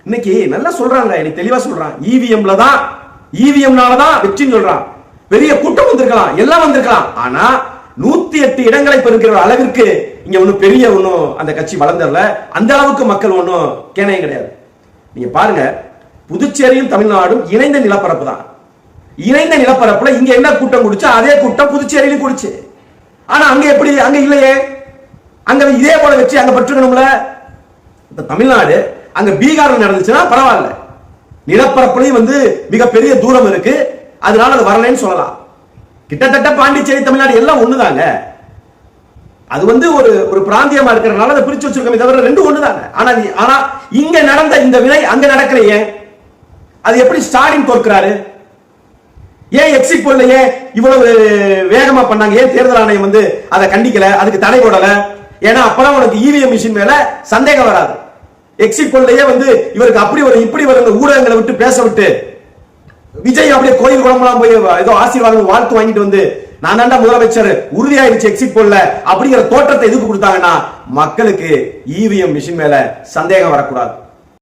இன்னைக்கு நல்லா சொல்றாங்க, எனக்கு தெளிவா சொல்றான். இவிஎம்ல தான், இவிஎம்னால தான் வெற்றின்னு சொல்றான். பெரிய கூட்டம் வந்திருக்கலாம், எல்லாம் வந்திருக்கலாம். ஆனா 108 இடங்களை பெறுகிற அளவிற்கு இங்க ஒன்னும் பெரிய ஒன்னும் அந்த கட்சி வளர்ந்தரல. அந்த அளவுக்கு மக்கள் ஒன்னும் கேணையும் கிடையாது. நீங்க பாருங்க, புதுச்சேரியும் தமிழ்நாடும் இணைந்த நிலப்பரப்பு தான். இணைந்த நிலப்பரப்புல இங்க என்ன கூட்டம் குடிச்சா அதே கூட்டம் புதுச்சேரியிலும் குடிச்சு. ஆனா அங்க எப்படி? அங்க இல்லையே. அங்க இதே போல வச்சு அங்க பற்றுக்கணும்ல. தமிழ்நாடு அங்க பீகார் நடந்துச்சுன்னா பரவாயில்ல, நிலப்பரப்புலையும் மிகப்பெரிய தூரம் இருக்கு, அதனால அது வரலன்னு சொல்லலாம். கிட்டத்தட்ட பாண்டிச்சேரி தமிழ்நாடு எல்லாம் ஒண்ணுதாங்க. அது ஒரு பிராந்தியமா இருக்கிறதுனால அதை பிரிச்சு வச்சிருக்கோமே தவிர ரெண்டு ஒண்ணுதாங்க. ஆனா இங்க நடந்த இந்த வினை அங்க நடக்கலையே. அது எப்படி ஸ்டாலின் தோற்கிறாரு? ஏன் எக்ஸிட் போல்ல ஏன் இவ்வளவு வேகமா பண்ணாங்க? ஏன் தேர்தல் ஆணையம் அதை கண்டிக்கல, அதுக்கு தடை போடல? ஏன்னா அப்பதான் உனக்கு இவிஎம் மிஷின் மேல சந்தேகம் வராது. எக்ஸிட் போல்லையே இவருக்கு அப்படி இப்படி ஊடகங்களை விட்டு பேச விட்டு விஜய் அப்படியே கோயில் குளம்லாம் போய் ஏதோ ஆசீர்வாதம் வாழ்த்து வாங்கிட்டு நான் தாண்டா முதலமைச்சர் உறுதியாயிருச்சு எக்ஸிட் போல்ல அப்படிங்கிற தோற்றத்தை எதுக்கு கொடுத்தாங்கன்னா மக்களுக்கு இவிஎம் மிஷின் மேல சந்தேகம் வரக்கூடாது.